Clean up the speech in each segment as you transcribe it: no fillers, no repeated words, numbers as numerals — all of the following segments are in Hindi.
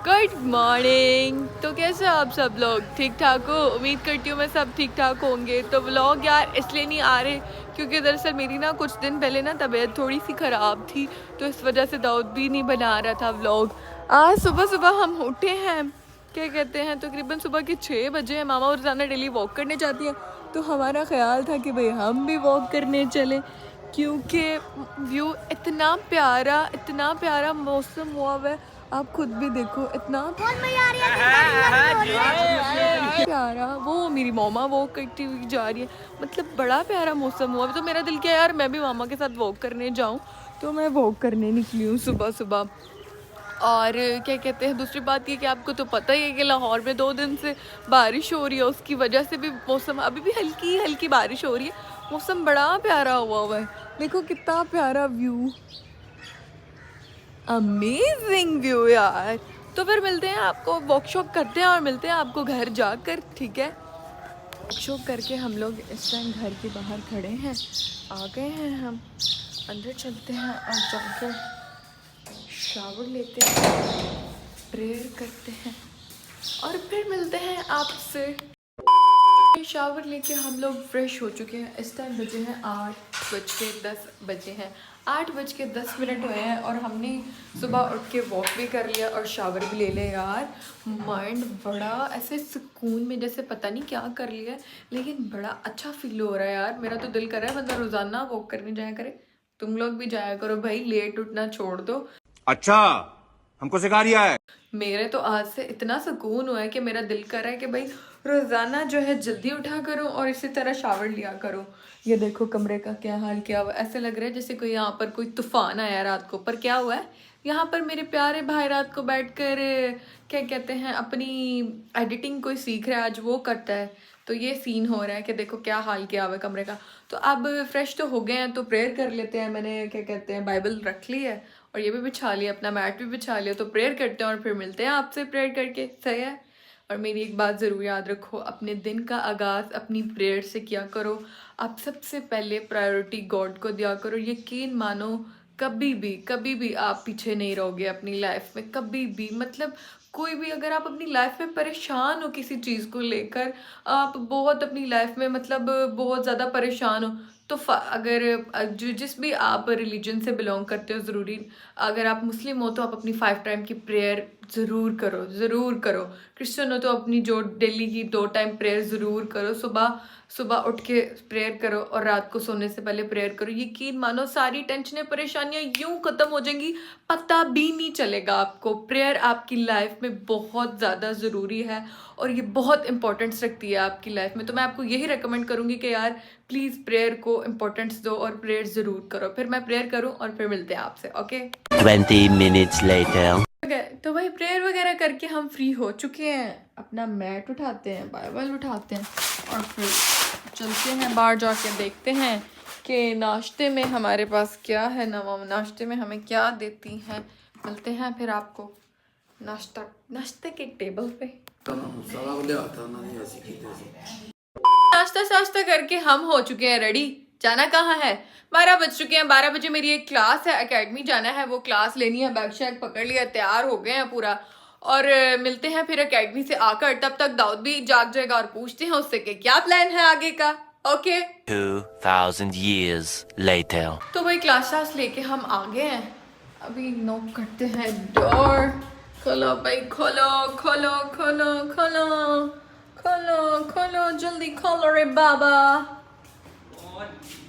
Good morning. तो कैसे आप सब लोग ठीक ठाक हो? उम्मीद करती हूँ मैं सब ठीक ठाक होंगे। तो व्लॉग यार इसलिए नहीं आ रहे क्योंकि दरअसल मेरी ना कुछ दिन पहले ना तबीयत थोड़ी सी ख़राब थी, तो इस वजह से दाऊद भी नहीं बना रहा था व्लॉग। आज सुबह सुबह हम उठे हैं, क्या कहते हैं, तकरीबन सुबह के 6 बजे हैं। मामा और रोज़ाना डेली वॉक करने जाती हैं, तो हमारा ख्याल था कि भाई हम भी वॉक करने चलें क्योंकि व्यू इतना प्यारा मौसम हुआ है। आप खुद भी देखो, इतना प्यारा। वो मेरी मामा वॉक करती हुई जा रही है, मतलब बड़ा प्यारा मौसम हुआ। तो मेरा दिल किया यार मैं भी मामा के साथ वॉक करने जाऊं, तो मैं वॉक करने निकली हूँ सुबह सुबह। और क्या कहते हैं, दूसरी बात ये कि आपको तो पता ही है कि लाहौर में 2 दिन से बारिश हो रही है, उसकी वजह से भी मौसम अभी भी हल्की हल्की बारिश हो रही है। मौसम बड़ा प्यारा हुआ है, देखो कितना प्यारा व्यू, अमेजिंग व्यू यार। तो फिर मिलते हैं आपको, वर्कशॉप करते हैं और मिलते हैं आपको घर जाकर, ठीक है? वर्कशॉप करके हम लोग इस टाइम घर के बाहर खड़े हैं, आ गए हैं हम। अंदर चलते हैं और जाकर शावर लेते हैं, प्रेयर करते हैं और फिर मिलते हैं आपसे। शावर लेके हम लोग फ्रेश हो चुके हैं। इस टाइम बजे हैं 8:10 हैं, 8:10 हुए हैं और हमने सुबह उठ के वॉक भी कर लिया और शावर भी ले लिया। यार माइंड बड़ा ऐसे सुकून में, जैसे पता नहीं क्या कर लिया, लेकिन बड़ा अच्छा फील हो रहा है यार। मेरा तो दिल कर रहा है बंदा रोज़ाना वॉक करने जाया करे। तुम लोग भी जाया करो भाई, लेट उठना छोड़ दो। अच्छा, हमको सिखा रिया है। मेरे तो आज से इतना सुकून हुआ है कि मेरा दिल कर रहा है कि भाई रोज़ाना जो है जल्दी उठा करो और इसी तरह शावर लिया करो। ये देखो कमरे का क्या हाल किया हुआ, ऐसे लग रहा है जैसे कोई यहाँ पर कोई तूफान आया रात को। पर क्या हुआ है, यहाँ पर मेरे प्यारे भाई रात को बैठकर क्या कहते हैं अपनी एडिटिंग कोई सीख रहा है, आज वो करता है। तो ये सीन हो रहा है कि देखो क्या हाल किया हुआ है कमरे का। तो अब फ्रेश तो हो गए हैं, तो प्रेयर कर लेते हैं। मैंने क्या कहते हैं बाइबल रख ली है और ये भी बिछा लिया, अपना मैट भी बिछा लिया। तो प्रेयर करते हैं और फिर मिलते हैं आपसे प्रेयर करके, सही है? और मेरी एक बात ज़रूर याद रखो, अपने दिन का आगाज़ अपनी प्रेयर से किया करो। आप सबसे पहले प्रायोरिटी गॉड को दिया करो। यकीन मानो कभी भी आप पीछे नहीं रहोगे अपनी लाइफ में, कभी भी। मतलब कोई भी, अगर आप अपनी लाइफ में परेशान हो किसी चीज़ को लेकर, आप बहुत अपनी लाइफ में मतलब बहुत ज़्यादा परेशान हो, तो अगर जिस भी आप रिलीजन से बिलोंग करते हो, ज़रूरी अगर आप मुस्लिम हो तो आप अपनी 5 टाइम की प्रेयर ज़रूर करो, ज़रूर करो। क्रिश्चियन हो तो अपनी जो डेली की 2 टाइम प्रेयर ज़रूर करो। सुबह सुबह उठ के प्रेयर करो और रात को सोने से पहले प्रेयर करो। यकीन मानो सारी टेंशनें परेशानियां यूं ख़त्म हो जाएंगी, पता भी नहीं चलेगा आपको। प्रेयर आपकी लाइफ में बहुत ज़्यादा ज़रूरी है और ये बहुत इंपॉर्टेंस रखती है आपकी लाइफ में। तो मैं आपको यही रेकमेंड करूँगी कि यार प्लीज़ प्रेयर को इम्पोर्टेंस दो और प्रेयर ज़रूर करो। फिर मैं प्रेयर करूँ और फिर मिलते हैं आपसे, ओके? 20 minutes later. तो भाई प्रेयर वगैरह करके हम फ्री हो चुके हैं, अपना मैट उठाते हैं, बाइबल उठाते हैं और फिर चलते हैं बाहर, जाके देखते हैं कि नाश्ते में हमारे पास क्या है, नाश्ते में हमें क्या देती हैं। मिलते हैं फिर आपको नाश्ते के टेबल पे। नाश्ता करके हम हो चुके हैं रेडी। जाना कहाँ है? 12 बज चुके हैं। 12 बजे मेरी एक क्लास है, एकेडमी जाना है, वो क्लास लेनी है। बैग शैग पकड़ लिया, तैयार हो गए हैं पूरा और मिलते हैं फिर एकेडमी से आकर। तब तक दाऊद भी जाग जाएगा और पूछते हैं उससे कि क्या प्लान है आगे का, ओके? 2000 years later. तो भाई क्लास लेके हम आ गए हैं, अभी नॉक करते हैं डोर। खोलो भाई, खोलो खोलो खोलो खोलो खोलो खोलो, जल्दी खोलो रे बाबा।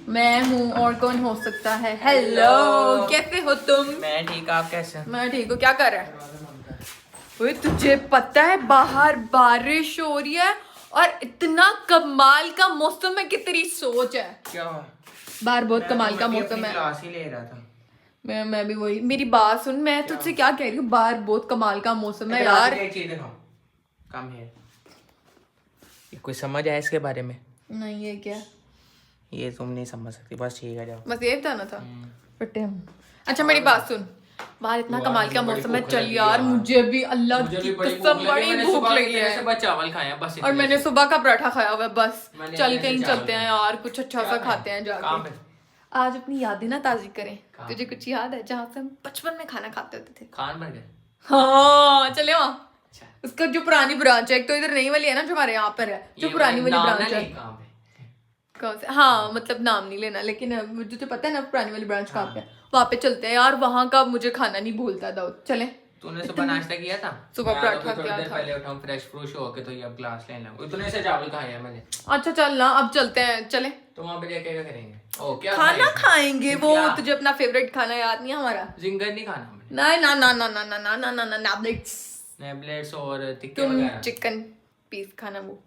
मैं हूँ, और कौन हो सकता है? हेलो, कैसे हो तुम? मैं ठीक, आप कैसे? मैं ठीक हूँ। क्या कर रहा है? ओए तुझे पता है बाहर बारिश हो रही है और इतना कमाल का मौसम है कि तेरी सोच है। क्या? बाहर बहुत कमाल का मौसम है। क्लास ही ले रहा था मैं भी वही, मेरी बात सुन, मैं तुझसे क्या कह रही हूँ, बाहर बहुत कमाल का मौसम है यार। चीज दिखाओ, कम है। कोई समझ आया इसके बारे में? नहीं, ये क्या? ये तुम नहीं समझ सकती, बस ठीक है, जाओ। बस ये बताना था। फटे हम। अच्छा मेरी बात सुन, बाहर इतना कमाल का मौसम है, चल यार। मुझे भी अल्लाह की कसम बड़ी भूख लगी है। सुबह चावल खाया बस, और मैंने सुबह का पराठा खाया हुआ है। बस चल कहीं चलते हैं यार, कुछ अच्छा सा खाते हैं जाके। आज अपनी यादें ना ताज़ी करें। तुझे कुछ याद है जहाँ से हम बचपन में खाना खाते होते थे? खान बन गए। हाँ चले वहाँ। अच्छा उसका जो पुरानी ब्रांच है, एक तो इधर नई वाली है ना जो हमारे यहाँ पर है, जो पुरानी वाली ब्रांच है। कौन से? हाँ मतलब नाम नहीं लेना, लेकिन मुझे तो पता है ना पुरानी वाली ब्रांच कहाँ पे है, वहाँ पे चलते हैं यार। वहाँ का मुझे खाना नहीं भूलता दाऊद, चले। तूने सुबह नाश्ता किया था? सुबह पराठा किया था। पहले उठाऊं फ्रेश फ्रूश होके तो ये अब ग्लास लेने लगा। इतने से चावल खाया मैंने। अच्छा चल ना, अब चलते हैं, चले। तो वहाँ पे जाके क्या करेंगे? ओ क्या खाना खाएंगे। वो क्या? तुझे अपना फेवरेट खाना याद नहीं है हमारा? जिंगर नहीं खाना हमें। नहीं ना ना ना ना ना ना ना ना ना नाब्लेट्स। नेबलेट्स और टिक्के तुम वगैरह। चिकन पीस खाना वो,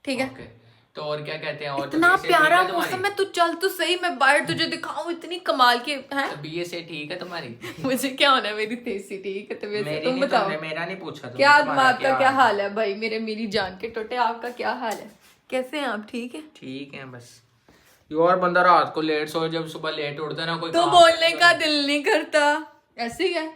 ठीक है। ओके तो और क्या कहते हैं? और इतना तबीयत से ठीक प्यारा है तुम्हारी? मौसम है, तू चल तो सही, मैं बाहर तुझे दिखाऊं, इतनी कमाल के हैं। तबीयत से ठीक है तुम्हारी? मुझे क्या होना है, मेरी तेजी ठीक है तबीयत से। मेरी तुम नहीं, बताओ तुमने मेरा नहीं पूछा। तुमने क्या तुम्हारा आपका क्या हाल है भाई? मेरी जान के टोटे, आपका क्या हाल है? कैसे हैं आप? ठीक है। ठीक है बस। यार बंदा रात को लेट सोए, जब सुबह लेट उठता है ना कोई तो काम बोलने का दिल नहीं करता, ऐसे ही है,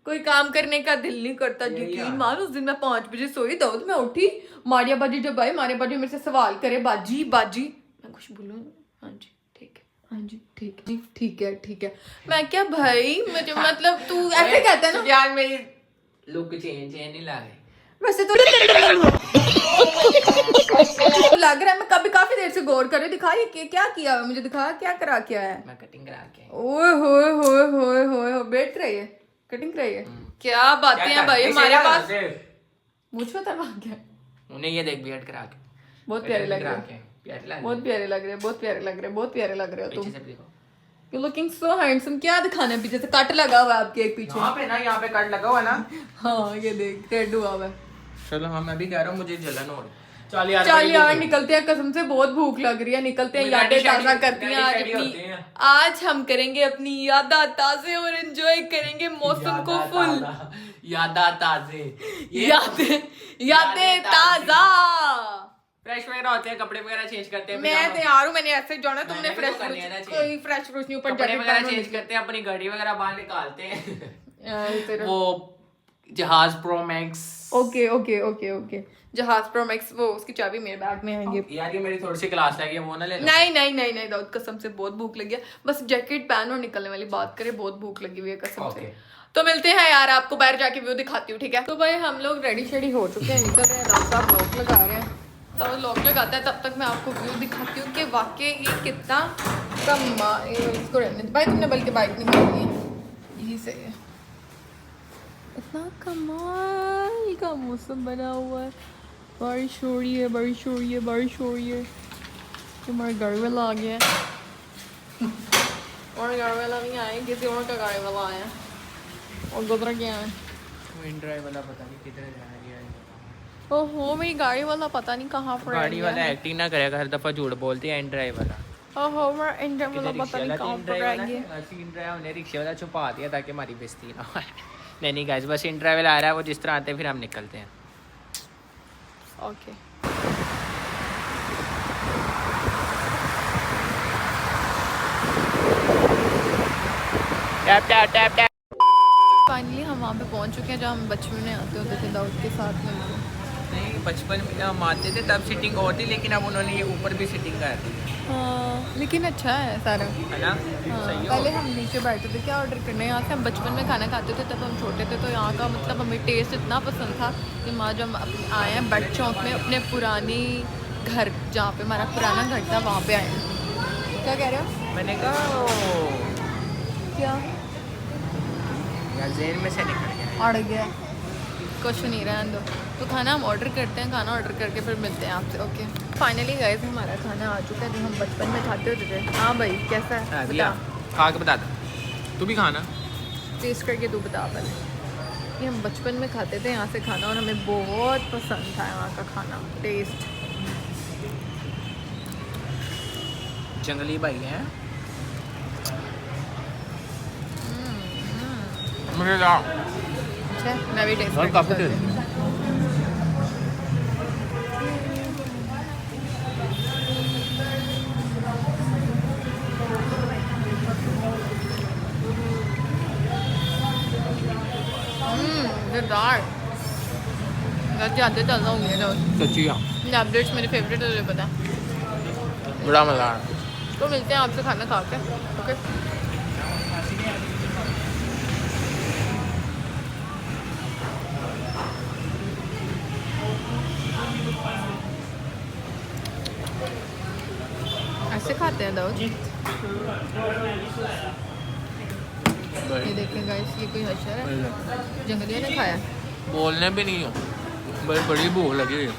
कोई काम करने का दिल नहीं करता। यकीन मान, उस दिन मैं 5 बजे सोई, दाऊद मैं उठी, मारिया बाजी जब आई, मारिया बाजी मेरे से सवाल करे, बाजी बाजी, मैं कुछ बोलूं? हाँ जी ठीक है, हाँ जी ठीक है, जी ठीक है ठीक है। मैं क्या भाई, मुझे मतलब तू ऐसे कहता है ना यार मेरी लुक चेंज नहीं ला रही वैसे तो लग रहा है। मैं कभी काफी देर से गौर कर रही हूँ, दिखा ये क्या किया है मुझे, दिखा क्या करा क्या है। मैं कटिंग करा के ओए होए होए होए होए, बैठ रही है, कटिंग रही है, क्या बातें हैं भाई हमारे पास। मुझ में तरवा गया। उन्हें ये देख बियर्ड करा के बहुत प्यारे लग रहे हो, प्यारे लग बहुत प्यारे लग रहे हो, बहुत प्यारे लग रहे हो, बहुत प्यारे लग रहे हो तुम। पीछे से देखो। You looking so handsome. क्या दिखाना है पीछे से? कट लगा हुआ है आपके एक पीछे। यहाँ पे ना, यहाँ पे कट लगा हुआ है ना। हाँ ये देख, रेड हुआ हुआ है। चलो हाँ, मैं भी कह रहा हूँ मुझे जलन हो रही। चल यार निकलते हैं, कसम से बहुत भूख लग रही है, निकलते हैं, यादें ताजा करती हैं आज अपनी। आज हम करेंगे अपनी यादें ताजे और एंजॉय करेंगे मौसम को फुल। यादें ताजे, यादें ताजा। फ्रेश वगैरह होते हैं, कपड़े वगैरह चेंज करते हैं। मैं तैयार हूँ, मैंने ऐसे जाना, तुमने मैंने भी फ्रेश तो करनी है ना चेंज। कोई फ्रेश फ्रूट नहीं, ऊपर कपड़े वगैरह जैकेट चेंज करते हैं, अपनी गाड़ी वगैरह बाहर निकालते हैं। तेरा वो जहाज pro max. Okay okay okay okay, जहाज प्रो मैक्स, वो उसकी चाबी मेरे बैग में है। यार ये मेरी थोड़ी सी क्लास लगी है, वो ना ले लो। नहीं नहीं नहीं नहीं दाऊद, कसम से बहुत भूख लगी है, बस जैकेट पहन और निकलने वाली बात करें, बहुत भूख लगी हुई है कसम से। तो मिलते हैं यार, आपको बाहर जाके व्यू दिखाती हूँ, ठीक है। तो भाई हम लोग रेडी शेडी हो चुके हैं, निकल रहे हैं, दाऊद साहब लॉक लगा रहे हैं, तो लॉक लगाता है, तब तक मैं आपको व्यू दिखाती हूँ कि वाकई ये कितना इसको रहने भाई, तुमने बल्कि बाइक निकाली है, यही सही है। इतना कमाल का मौसम बना हुआ है, बारिश हो रही है, बारिश हो रही है, बारिश हो रही है। तुम्हारे गाड़ी वाला आ गया है, और गाड़ी वाला नहीं आया, किसी और का गाड़ी वाला आया और गुजरा गया है। ड्राइव वाला पता नहीं किधर जा रही है। ओहो, मेरी गाड़ी वाला पता नहीं कहाँ पर गाड़ी वाला एक्टिंग ना करेगा, हर दफा झूठ बोलती है। एंड ड्राइव वाला, ओहो, मेरा इंजन वाला पता नहीं कहाँ पर रह गया। इन ड्राइव ने रिक्शे वाला छुपा दिया ताकि हमारी बेइज्जती ना हो। नहीं गाइस, बस इन ड्राइव आ रहा है, वो जिस तरह आते हैं फिर हम निकलते हैं। Okay tap tap tap tap. Finally हम वहाँ पे पहुँच चुके हैं जहाँ हम बचपन में आते होते थे दाऊद के साथ में। नहीं, बचपन में हम आते थे तब सीटिंग और थी, लेकिन अब उन्होंने ये ऊपर भी सीटिंग कर दी है। हाँ लेकिन अच्छा है सारा, है ना? हाँ, सही हो। पहले हम नीचे बैठे थे, क्या ऑर्डर करना है यहाँ से। हम बचपन में खाना खाते थे, तब हम छोटे थे, तो यहाँ का मतलब हमें टेस्ट इतना पसंद था कि माँ जब अपने आए हैं बट चौक में, अपने पुरानी घर जहाँ पे हमारा पुराना घर था वहाँ पे आए हैं। क्या कह रहे हो? मैंने कहा क्या यार जेल में से निकल गया। अड़ गया, कुछ नहीं, रहने दो। तो खाना हम ऑर्डर करते हैं, खाना ऑर्डर करके फिर मिलते हैं आपसे। ओके फाइनली गाइस, हमारा खाना आ चुका है जो हम बचपन में खाते होते थे। हाँ भाई कैसा है बता, खा के बता दो, तू भी खाना, टेस्ट करके तू बता पहले। ये हम बचपन में खाते थे यहाँ से खाना, और हमें बहुत पसंद था यहाँ का खाना, टेस्ट। जंगली भाई हैं। अच्छा मैं भी टेस्ट और करके काफी बताती हूँ। ज़्यादा चल होंगे तो सच्ची टैबलेट्स मेरे फेवरेट है, तुझे पता है। बड़ा मजा आ रहा। तो मिलते हैं आपसे खाना खा के। ओके खाते हैं दाऊद? ये देखें गाइस, ये कोई हशर है, जंगलियों ने खाया। बोलने भी नहीं हो, बड़ी भूख लगी हुई है।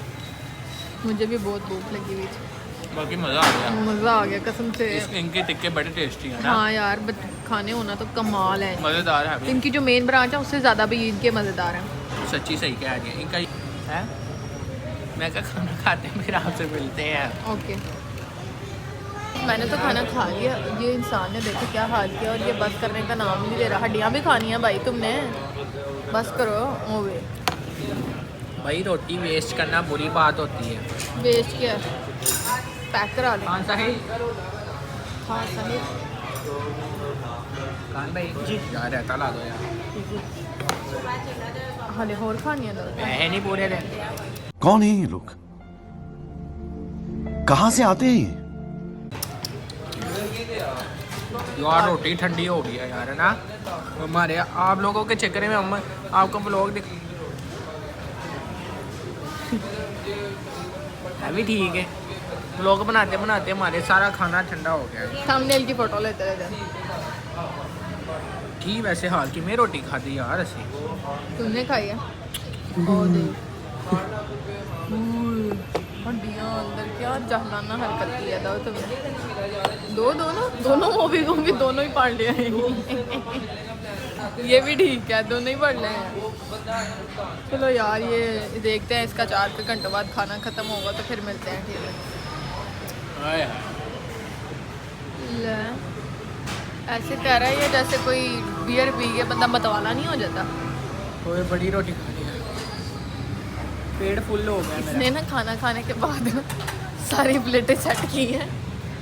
मुझे भी बहुत भूख लगी हुई थी, बाकी मज़ा आ गया। मज़ा आ गया कसम से। इनके टिक्के बड़े टेस्टी हैं ना। हाँ यार, बट खाने होना तो कमाल है। मज़ेदार है। इनकी जो मेन ब्रांच है उससे ज़्यादा भी इनके मज़ेदार हैं। सच्ची सही कह रही है इनका है। मैं क्या खाना खाते हैं फिर आपसे मिलते हैं। ओके, मैंने तो खाना खा लिया। ये इंसान ने देखो क्या हाल किया, और ये बस करने का नाम नहीं ले रहा। हड्डियाँ भी खानी है भाई तुमने, बस करो। ओवे भाई रोटी वेस्ट करना बुरी बात होती है। वेस्ट क्या, पैक करा ले। हाँ साहिल, हाँ सही। खान भाई जी यार रहता ला दो यार। हाले और खानी है ना? है नहीं पूरे दिन। कौन है ये लोग? कहाँ से आते हैं ये? यार रोटी ठंडी हो गई है यार, है ना। हमारे आप लोगों के चक्कर में हम आपको ब्लॉग दिख भी ठीक है। ब्लॉग बनाते बनाते हमारे सारा खाना ठंडा हो गया है। थंबनेल की फोटो लेते रहते। की वैसे हाल की मैं रोटी खाती यार ऐसे। तुमने खाई है? ओ देख, हड्डियाँ अंदर, क्या जहलाना हरकत किया था तुमने। दोनों मूवी को भी दोनों ही पढ़ लिया है। ये भी ठीक है, दोनों ही पढ़ रहे हैं। चलो यार, ये देखते हैं इसका 4 घंटों बाद खाना ख़त्म होगा तो फिर मिलते हैं। ठीक है, ले ऐसे कह रहा है ये जैसे कोई बियर पी के बंदा मतवाला नहीं हो जाता। कोई बड़ी रोटी खा लिया, पेट फुल हो गया इसने मेरा। ना खाना खाने के बाद सारी प्लेटें सेट की हैं।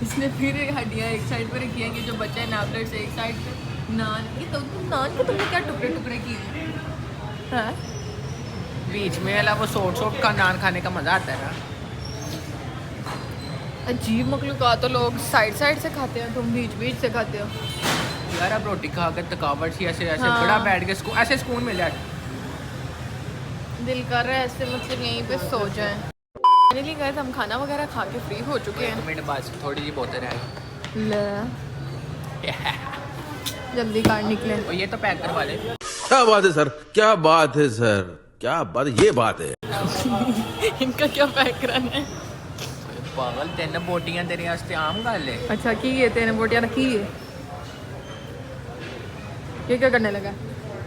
इसने फिर हड्डियाँ एक साइड पर रखी हैं, कि जो बचा है नापलेट्स एक साइड पे, नान। ये तो नान के तुमने क्या टुकड़े टुकड़े किए हैं? हाँ? बीच में वाला वो सोट का नान खाने का मज़ा आता है ना। अजीब मखलूक़ात तो लोग साइड साइड से खाते हैं, तुम बीच बीच से खाते हो। यार अब रोटी खा कर थकावट सी ऐसे ऐसे हाँ। बड़ा बैठ के ऐसे सुकून मिल जाए। दिल कर रहा है ऐसे मतलब यहीं पे सो जाएं। फाइनली गाइस, हम खाना वगैरह खा के फ्री हो चुके हैं। 1 मिनट बाद थोड़ी सी बोतल है। ले जल्दी कार निकले। और ये तो पैक करवा ले। क्या बात है सर, क्या बात है सर, क्या बात, ये बात है। इनका क्या पैक कराना है? पागल 3 बोटियां तेरे वास्ते आम गल है। अच्छा की है, तेने बोटियां रखी है। ये क्या करने लगा?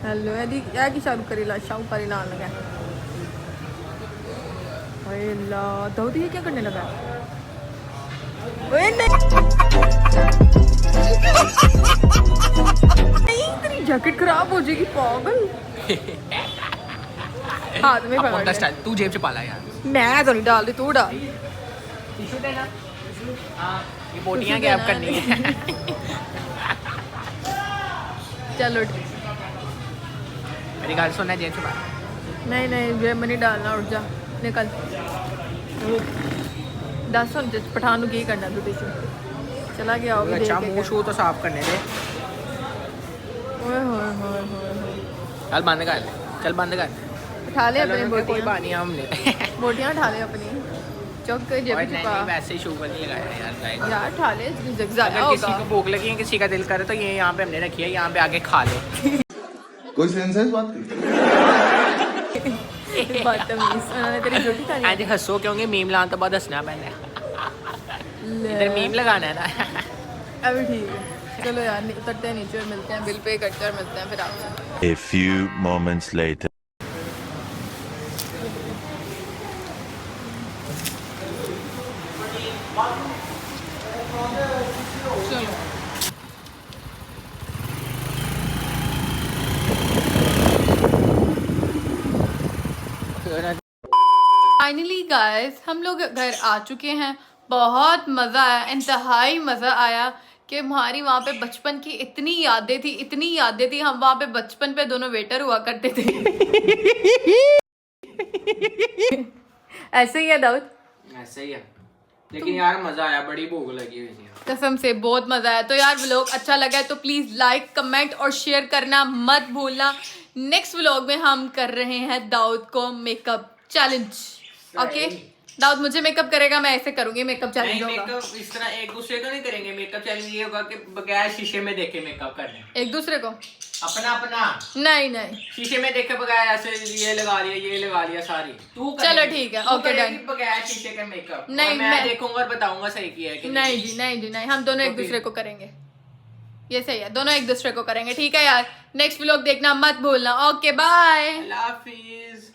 हेलो यदि क्या की शाहरुख करी लाने लगा। ओए ला दाऊद, ये क्या करने लगा? ओए नहीं, तेरी जैकेट खराब हो जाएगी पागल। हाथ में अपन पकड़ का ले। स्टाइल तू जेब से पाला यार। मैं तो नहीं डाल रही, तू डाल। टिश्यू देना। हाँ ये बोटियां गैप करनी है। चलो मेरी गाल सुनना जेब से पाला। नहीं जेब में नहीं डालना, उठ जा निकल। दस सुन पठान की करना तू टिश्यू चला गया होगा। अच्छा मुंह शू तो साफ करने दे। ओए होए होए होए। चल बंद कर, चल बंद कर। उठा ले अपनी कोई बोटियां, बात नहीं हमने। बोटियां उठा ले अपनी, चौक के जेब और में नहीं छुपा। वैसे ही शुगर नहीं लगाया यार गाइस। यार उठा ले, ज़्यादा अगर किसी होगा। को भूख लगी है, किसी का दिल करे तो ये यहाँ पे हमने रखी है, यहाँ पे आके खा ले। कोई सेंस है इस बात की? बदतमीज, उन्होंने तेरी रोटी खानी आज हंसो क्योंकि मीम लाने तो बाद हंसना पैंदा है। इधर मीम लगाना है ना। अभी ठीक है, चलो यार उतरते हैं नीचे और मिलते हैं, बिल पे करते हैं और मिलते हैं फिर आपसे। A few moments later. Finally guys, हम लोग घर आ चुके हैं। बहुत मज़ा आया, इंतहाई मज़ा आया कि हमारी वहाँ पे बचपन की इतनी यादें थी। हम वहाँ पे बचपन पे दोनों वेटर हुआ करते थे। ऐसे ही है दाऊद, ऐसे ही है। लेकिन यार मजा आया, बड़ी भूख लगी हुई थी। कसम से बहुत मज़ा आया। तो यार व्लॉग अच्छा लगा है तो प्लीज़ लाइक कमेंट और शेयर करना मत भूलना। नेक्स्ट व्लॉग में हम कर रहे हैं दाऊद को मेकअप चैलेंज। ओके दाऊद मुझे मेकअप करेगा, मैं ऐसे करूंगी, मेकअप नहीं चैलेंज होगा। मेकअप इस तरह एक दूसरे को नहीं करेंगे। मेकअप चैलेंज ये होगा कि बगैर शीशे में देखे मेकअप करना है। एक दूसरे को? अपना अपना, नहीं नहीं, शीशे में देखे बगैर ऐसे ये लगा लिया सारी तू चलो ठीक है, ओके डन। बगैर शीशे का मेकअप नहीं, और मैं मैं- देखूंगा और बताऊंगा सही किया है कि नहीं जी, नहीं जी, नहीं, हम दोनों एक दूसरे को करेंगे। ये सही है, दोनों एक दूसरे को करेंगे, ठीक है यार। नेक्स्ट व्लॉग देखना मत भूलना। Okay bye. अल्लाह हाफिज।